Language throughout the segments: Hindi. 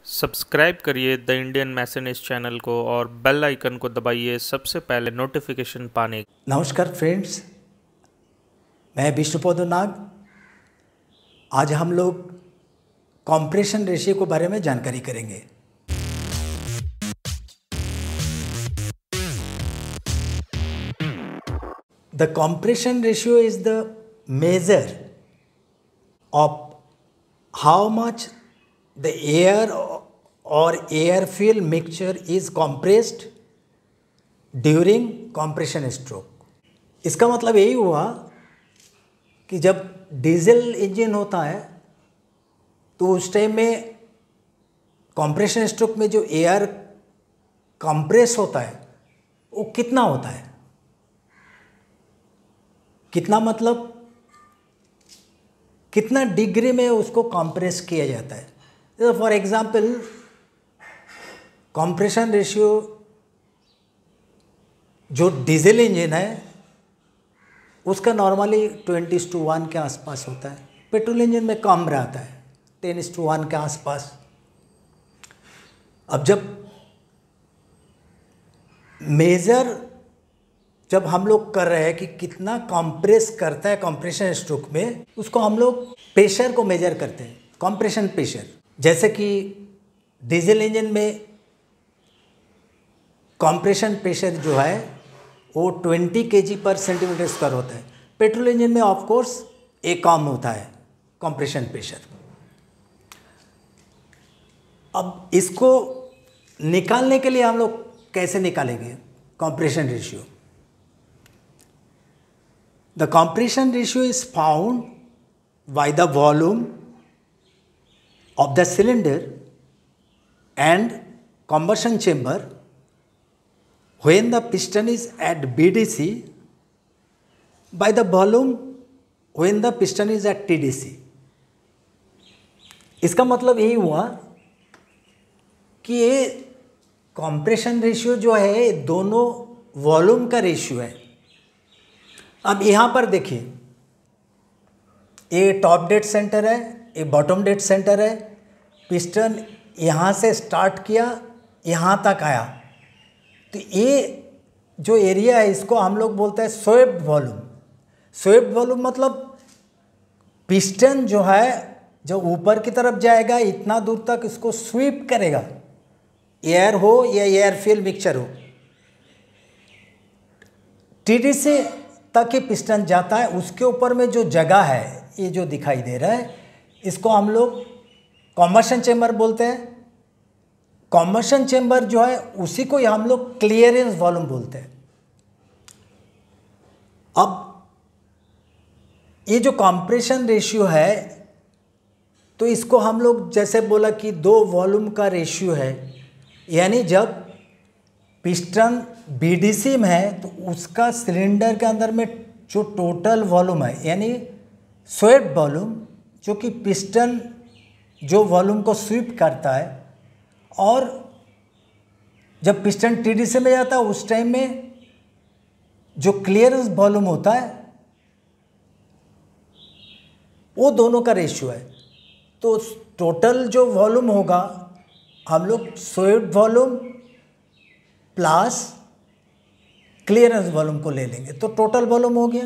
सब्सक्राइब करिए द इंडियन मैसेनिस्ट चैनल को और बेल आइकन को दबाइए सबसे पहले नोटिफिकेशन पाने। नमस्कार फ्रेंड्स, मैं विष्णुपद नाग। आज हम लोग कॉम्प्रेशन रेशियो के बारे में जानकारी करेंगे। The compression ratio is the measure of how much the air or air fuel mixture is compressed during compression stroke. इसका मतलब यही हुआ कि जब डीजल इंजन होता है तो उस टाइम में कॉम्प्रेशन स्ट्रोक में जो एयर कंप्रेस होता है वो कितना होता है, कितना मतलब कितना डिग्री में उसको कंप्रेस किया जाता है। फॉर एग्जांपल कॉम्प्रेशन रेशियो जो डीजल इंजन है उसका नॉर्मली 20:1 के आसपास होता है। पेट्रोल इंजन में कम रहता है, 10:1 के आसपास। अब जब हम लोग कर रहे हैं कि कितना कंप्रेस करता है कंप्रेशन स्ट्रोक में, उसको हम लोग प्रेशर को मेजर करते हैं, कंप्रेशन प्रेशर। जैसे कि डीजल इंजन में कंप्रेशन प्रेशर जो है वो 20 kg/cm² होता है। पेट्रोल इंजन में ऑफ कोर्स एक कम होता है कंप्रेशन प्रेशर। अब इसको निकालने के लिए हम लोग कैसे निकालेंगे compression ratio? The compression ratio is found by the volume of the cylinder and combustion chamber when the piston is at BDC by the volume when the piston is at TDC। इसका मतलब यही हुआ कि ये कंप्रेशन रेशियो जो है दोनों वॉल्यूम का रेशियो है। अब यहाँ पर देखिए, ये टॉप डेड सेंटर है, ये बॉटम डेड सेंटर है। पिस्टन यहाँ से स्टार्ट किया, यहाँ तक आया, तो ये जो एरिया है इसको हम लोग बोलते हैं स्वेप्ट वॉल्यूम। स्वेप्ट वॉल्यूम मतलब पिस्टन जो है जो ऊपर की तरफ जाएगा इतना दूर तक इसको स्वीप करेगा, एयर हो या एयर फ्यूल मिक्सचर हो। टीडीसी तक ही पिस्टन जाता है, उसके ऊपर में जो जगह है ये जो दिखाई दे रहा है इसको हम लोग कॉम्बशन चेम्बर बोलते हैं। कॉम्बशन चेम्बर जो है उसी को हम लोग क्लियरेंस वॉल्यूम बोलते हैं। अब ये जो कंप्रेशन रेशियो है तो इसको हम लोग जैसे बोला कि दो वॉल्यूम का रेशियो है, यानी जब पिस्टन बीडीसी में है तो उसका सिलेंडर के अंदर में जो टोटल वॉल्यूम है यानी स्वेप्ट वॉल्यूम, जो कि पिस्टन जो वॉल्यूम को स्वीप करता है, और जब पिस्टन टीडीसी में जाता है उस टाइम में जो क्लियरेंस वॉल्यूम होता है वो दोनों का रेशियो है। तो टोटल जो वॉल्यूम होगा हम लोग swept volume plus clearance volume को ले लेंगे तो टोटल वॉल्यूम हो गया।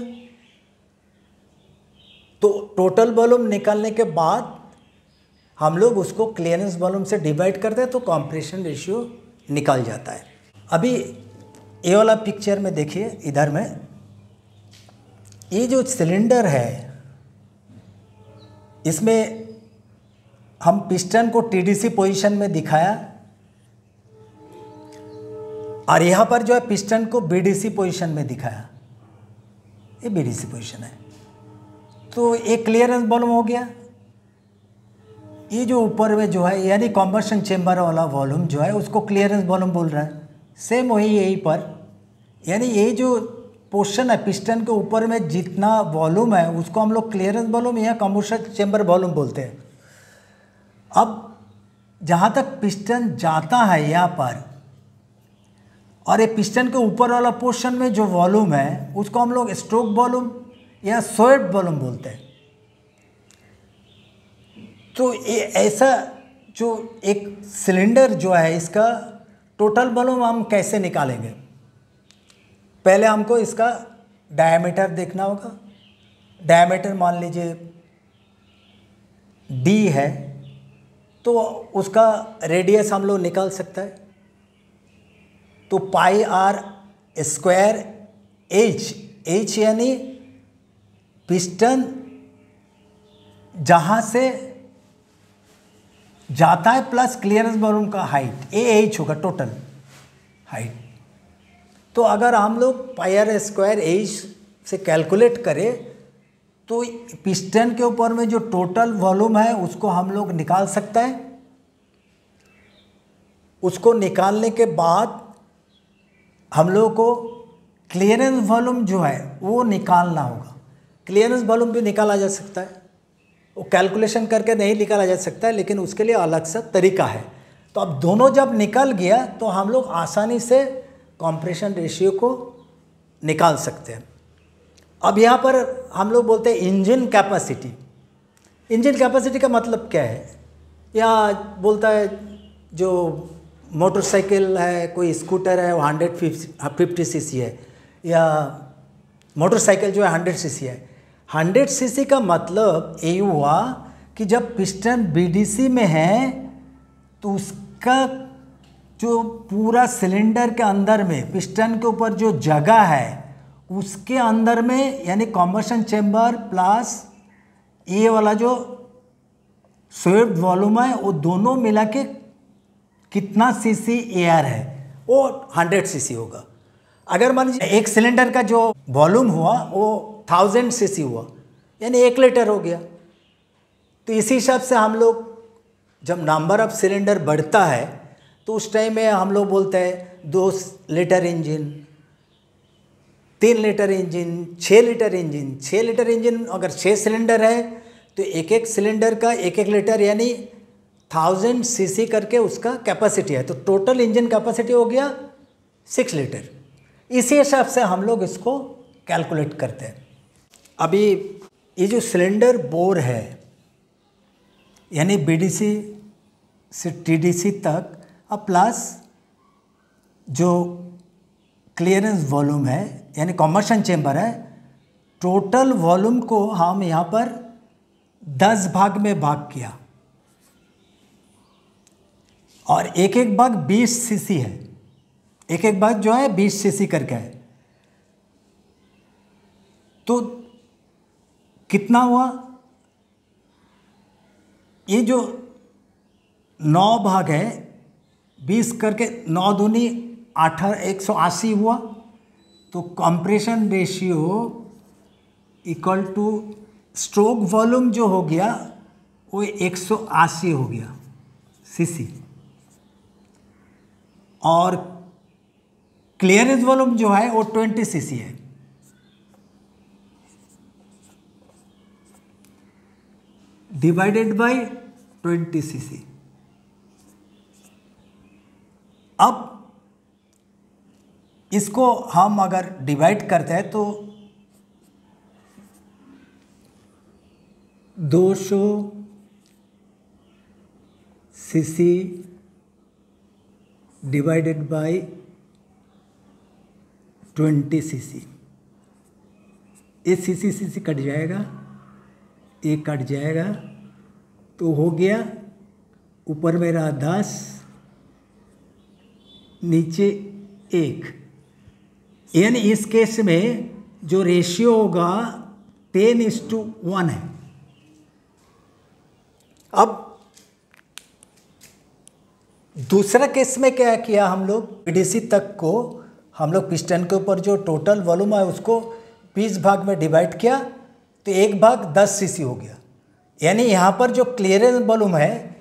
तो टोटल वॉल्यूम निकालने के बाद हम लोग उसको क्लियरेंस वॉल्यूम से डिवाइड करते हैं तो कंप्रेशन रेशियो निकल जाता है। अभी ये वाला पिक्चर में देखिए, इधर में ये जो सिलेंडर है इसमें हम पिस्टन को टीडीसी पोजीशन में दिखाया और यहाँ पर जो है पिस्टन को बीडीसी पोजीशन में दिखाया। ये बीडीसी पोजीशन है तो एक क्लियरेंस वॉल्यूम हो गया। ये जो ऊपर में जो है यानी कॉम्बशन चेम्बर वाला वॉल्यूम जो है उसको क्लियरेंस वॉल्यूम बोल रहा है। सेम वही यहीं पर, यानी ये जो पोर्शन है पिस्टन के ऊपर में जितना वॉल्यूम है उसको हम लोग क्लियरेंस वॉल्यूम या कॉम्बशन चेम्बर वॉल्यूम बोलते हैं। अब जहाँ तक पिस्टन जाता है यहाँ पर, और ये पिस्टन के ऊपर वाला पोर्शन में जो वॉल्यूम है उसको हम लोग स्ट्रोक वॉल्यूम या स्वेप्ट वॉल्यूम बोलते हैं। तो ये ऐसा जो एक सिलेंडर जो है इसका टोटल वॉल्यूम हम कैसे निकालेंगे। पहले हमको इसका डायमीटर देखना होगा। डायमीटर मान लीजिए d है, तो उसका रेडियस हम लोग निकाल सकता है। तो पाई आर स्क्वायर एच यानी पिस्टन जहाँ से जाता है प्लस क्लियरेंस वॉल्यूम का हाइट, एच होगा टोटल हाइट। तो अगर हम लोग पाई आर स्क्वायर एच से कैलकुलेट करें तो पिस्टन के ऊपर में जो टोटल वॉल्यूम है उसको हम लोग निकाल सकते हैं। उसको निकालने के बाद हम लोग को क्लियरेंस वॉल्यूम जो है वो निकालना होगा। क्लियरेंस वॉल्यूम भी निकाला जा सकता है, वो कैलकुलेशन करके नहीं निकाला जा सकता है, लेकिन उसके लिए अलग सा तरीका है। तो अब दोनों जब निकल गया तो हम लोग आसानी से कंप्रेशन रेशियो को निकाल सकते हैं। अब यहाँ पर हम लोग बोलते हैं इंजन कैपेसिटी। इंजन कैपेसिटी का मतलब क्या है? या बोलता है जो मोटरसाइकिल है, कोई स्कूटर है वो 150 सीसी है, या मोटरसाइकिल जो है 100 सीसी है। 100 सीसी का मतलब ये हुआ कि जब पिस्टन बीडीसी में है तो उसका जो पूरा सिलेंडर के अंदर में पिस्टन के ऊपर जो जगह है उसके अंदर में, यानी कॉम्बशन चेम्बर प्लस ये वाला जो स्वेप्ट वॉल्यूम है वो दोनों मिला के कितना सीसी एयर है वो 100 सीसी होगा। अगर मान लीजिए एक सिलेंडर का जो वॉल्यूम हुआ वो 1000 सीसी हुआ, यानी 1 लीटर हो गया। तो इसी हिसाब से हम लोग जब नंबर ऑफ सिलेंडर बढ़ता है तो उस टाइम में हम लोग बोलते हैं 2 litre engine, 3 litre engine, 6 litre engine. 6 litre engine अगर 6 सिलेंडर है तो एक एक सिलेंडर का 1-1 लीटर यानी 1000 सीसी करके उसका कैपेसिटी है। तो टोटल इंजन कैपेसिटी हो गया 6 लीटर। इसी हिसाब से हम लोग इसको कैलकुलेट करते हैं। अभी ये जो सिलेंडर बोर है यानी बीडीसी से टीडीसी तक अब प्लस जो क्लियरेंस वॉल्यूम है यानी कॉम्बशन चेम्बर है, टोटल वॉल्यूम को हम यहाँ पर 10 भाग में भाग किया और एक एक भाग 20 सीसी है। एक एक भाग जो है 20 सीसी करके है। तो कितना हुआ? ये जो 9 भाग है 20 करके 9 दूनी 180 हुआ। तो compression ratio equal two stroke volume जो हो गया वो 180 हो गया सीसी, और क्लियरेंस वॉल्यूम जो है वो 20 सीसी है। Divided by 20 CC. अब इसको हम अगर डिवाइड करते हैं तो 200 सीसी डिवाइडेड बाय 20 सीसी। ये सीसी सीसी कट जाएगा, ये कट जाएगा, तो हो गया ऊपर में रहा 10 नीचे 1। यानी इस केस में जो रेशियो होगा 10:1 है। अब दूसरा केस में क्या किया हम लोग, बीडीसी तक को हम लोग पिस्टन के ऊपर जो टोटल वॉल्यूम है उसको 20 भाग में डिवाइड किया, तो एक भाग 10 सीसी हो गया। यानी यहाँ पर जो क्लियरेंस वॉल्यूम है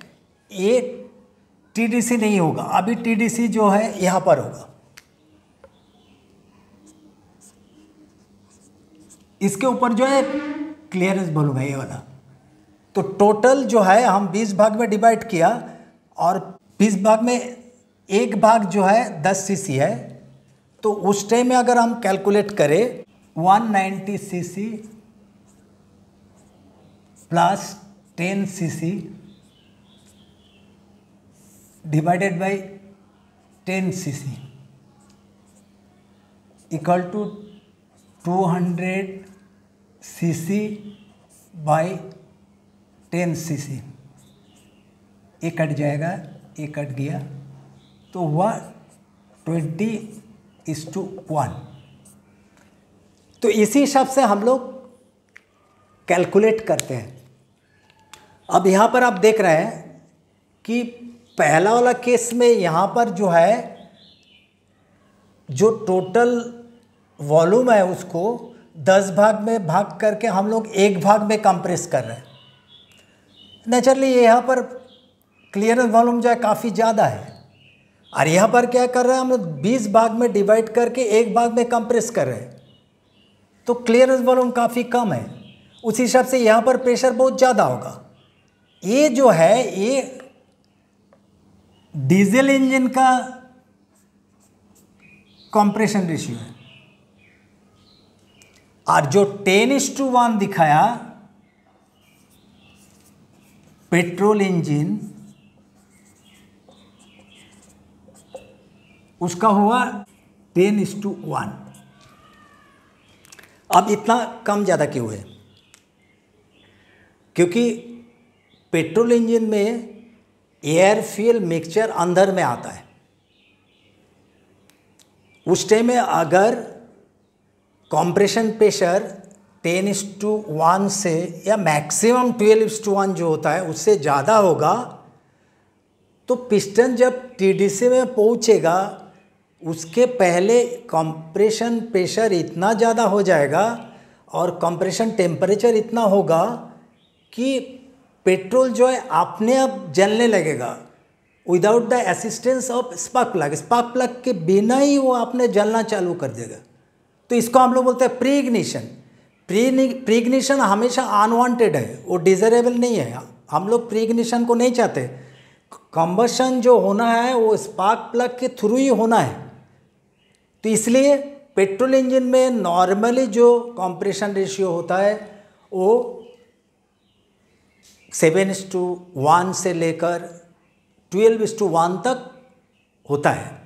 ये टीडीसी नहीं होगा, अभी टीडीसी जो है यहाँ पर होगा। इसके ऊपर जो है क्लियरेंस वॉल्यूम है ये वाला। तो टोटल जो है हम 20 भाग में डिवाइड किया और 20 भाग में एक भाग जो है 10 सीसी है। तो उस टाइम में अगर हम कैलकुलेट करें 190 cc plus 10 cc divided by 10 cc equal to 200 cc by 10 cc। ये कट जाएगा, ये कट गया, तो हुआ 20:1। तो इसी हिसाब से हम लोग कैलकुलेट करते हैं। अब यहाँ पर आप देख रहे हैं कि पहला वाला केस में यहाँ पर जो है, जो टोटल वॉल्यूम है उसको 10 भाग में भाग करके हम लोग 1 भाग में कंप्रेस कर रहे हैं। नेचुरली यहाँ पर क्लियरेंस वॉल्यूम जो है काफ़ी ज़्यादा है, और यहाँ पर क्या कर रहे हैं हम लोग 20 भाग में डिवाइड करके 1 भाग में कंप्रेस कर रहे हैं, तो क्लियरेंस वॉल्यूम काफ़ी कम है। उसी हिसाब से यहाँ पर प्रेशर बहुत ज़्यादा होगा। ये जो है ये डीजल इंजन का कंप्रेशन रेशियो है, और जो 10:1 दिखाया पेट्रोल इंजन, उसका हुआ 10:1। अब इतना कम ज़्यादा क्यों है? क्योंकि पेट्रोल इंजन में एयर फ्यूल मिक्सचर अंदर में आता है। उस टाइम में अगर कंप्रेशन प्रेशर 10:1 से या मैक्सिमम 12:1 जो होता है उससे ज़्यादा होगा, तो पिस्टन जब टीडीसी में पहुंचेगा उसके पहले कंप्रेशन प्रेशर इतना ज़्यादा हो जाएगा और कंप्रेशन टेम्परेचर इतना होगा कि पेट्रोल जो है अपने आप जलने लगेगा without the assistance of spark plug. Spark plug के बिना ही वो अपने जलना चालू कर देगा। तो इसको हम लोग बोलते हैं प्री इग्निशन। प्री इग्निशन हमेशा अनवांटेड है, वो डिज़ायरेबल नहीं है। हम लोग प्री इग्निशन को नहीं चाहते। कंबशन जो होना है वो स्पार्क प्लग के थ्रू ही होना है। तो इसलिए पेट्रोल इंजन में नॉर्मली जो कंप्रेशन रेशियो होता है वो 7:1 से लेकर 12:1 तक होता है।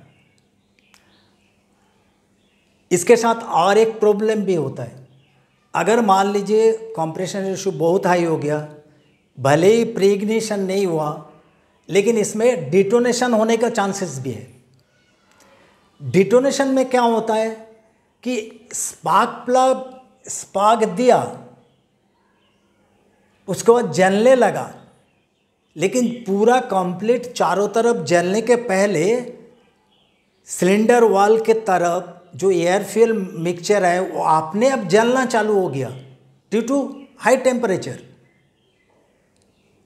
इसके साथ और एक प्रॉब्लम भी होता है। अगर मान लीजिए कंप्रेशन रेशियो बहुत हाई हो गया, भले ही प्री इग्निशन नहीं हुआ, लेकिन इसमें डिटोनेशन होने का चांसेस भी है। डिटोनेशन में क्या होता है कि स्पार्क दिया, उसके बाद जलने लगा, लेकिन पूरा कंप्लीट चारों तरफ जलने के पहले सिलेंडर वॉल के तरफ जो एयर फ्यूल मिक्सचर है वो अपने आप जलना चालू हो गया ड्यू टू हाई टेम्परेचर।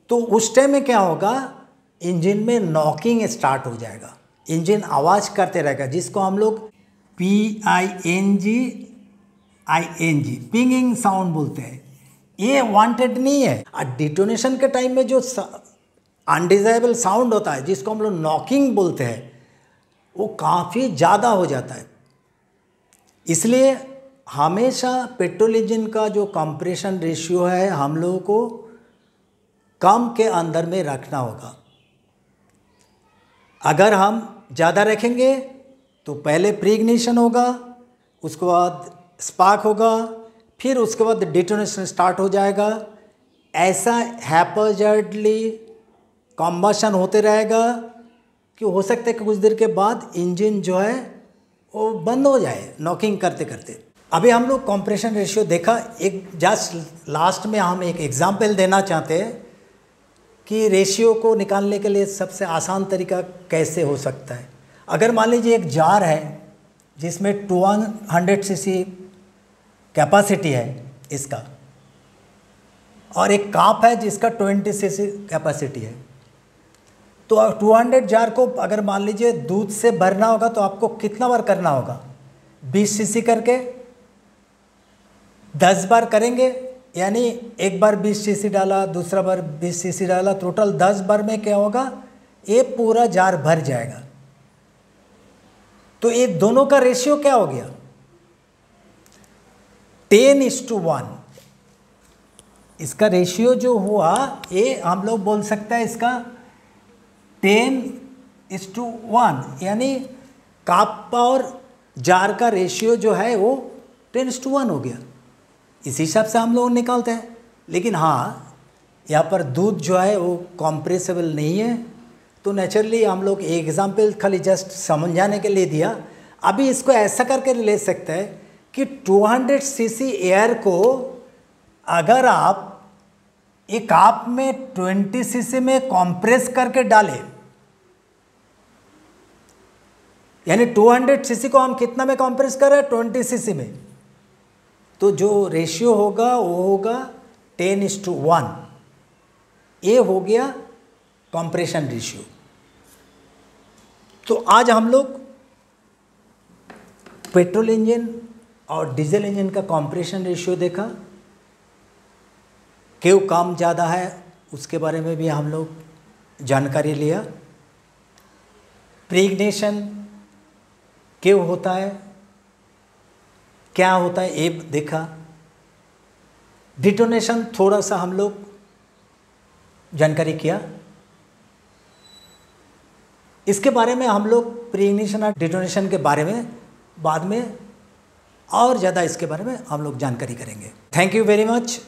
तो उस टाइम में क्या होगा, इंजन में नॉकिंग स्टार्ट हो जाएगा, इंजन आवाज़ करते रहेगा, जिसको हम लोग PING पिंगिंग साउंड बोलते हैं। ये वांटेड नहीं है। और डिटोनेशन के टाइम में जो अनडिजायरेबल साउंड होता है जिसको हम लोग नॉकिंग बोलते हैं, वो काफ़ी ज़्यादा हो जाता है। इसलिए हमेशा पेट्रोल इंजन का जो कंप्रेशन रेशियो है हम लोगों को कम के अंदर में रखना होगा। अगर हम ज़्यादा रखेंगे तो पहले प्री इग्निशन होगा, उसके बाद स्पार्क होगा, फिर उसके बाद डिटोनेशन स्टार्ट हो जाएगा। ऐसा हैपजर्डली कॉम्बशन होते रहेगा कि हो सकता है कि कुछ देर के बाद इंजन जो है वो बंद हो जाए नॉकिंग करते करते। अभी हम लोग कंप्रेशन रेशियो देखा। एक जस्ट लास्ट में हम एक एग्जांपल देना चाहते हैं कि रेशियो को निकालने के लिए सबसे आसान तरीका कैसे हो सकता है। अगर मान लीजिए एक जार है जिसमें 200 cc कैपेसिटी है इसका, और एक काप है जिसका 20 cc कैपेसिटी है, तो 200 जार को अगर मान लीजिए दूध से भरना होगा तो आपको कितना बार करना होगा? 20 cc करके 10 बार करेंगे, यानी एक बार 20 cc डाला, दूसरा बार 20 cc डाला, टोटल 10 बार में क्या होगा, ये पूरा जार भर जाएगा। तो ये दोनों का रेशियो क्या हो गया? 10:1। इसका रेशियो जो हुआ ये हम लोग बोल सकते हैं इसका 10 10:1, यानी कप और जार का रेशियो जो है वो 10:1 हो गया। इसी हिसाब से हम लोग निकालते हैं। लेकिन हाँ, यहाँ पर दूध जो है वो कॉम्प्रेसिबल नहीं है, तो नेचुरली हम लोग एग्जाम्पल खाली जस्ट समझाने के लिए दिया। अभी इसको ऐसा करके ले सकते हैं कि 200 सीसी एयर को अगर आप एक कप में 20 सीसी में कॉम्प्रेस करके डालें, यानी 200 सीसी को हम कितना में कॉम्प्रेस कर रहे हैं, 20 सीसी में, तो जो रेशियो होगा वो होगा 10:1। ये हो गया कॉम्प्रेशन रेशियो। तो आज हम लोग पेट्रोल इंजन और डीजल इंजन का कॉम्प्रेशन रेशियो देखा, क्यों काम ज़्यादा है उसके बारे में भी हम लोग जानकारी लिया, प्रेग्नेशन क्यों होता है, क्या होता है ये देखा, डिटोनेशन थोड़ा सा हम लोग जानकारी किया। इसके बारे में हम लोग प्रेग्नेशन और डिटोनेशन के बारे में बाद में और ज़्यादा इसके बारे में हम लोग जानकारी करेंगे। Thank you very much.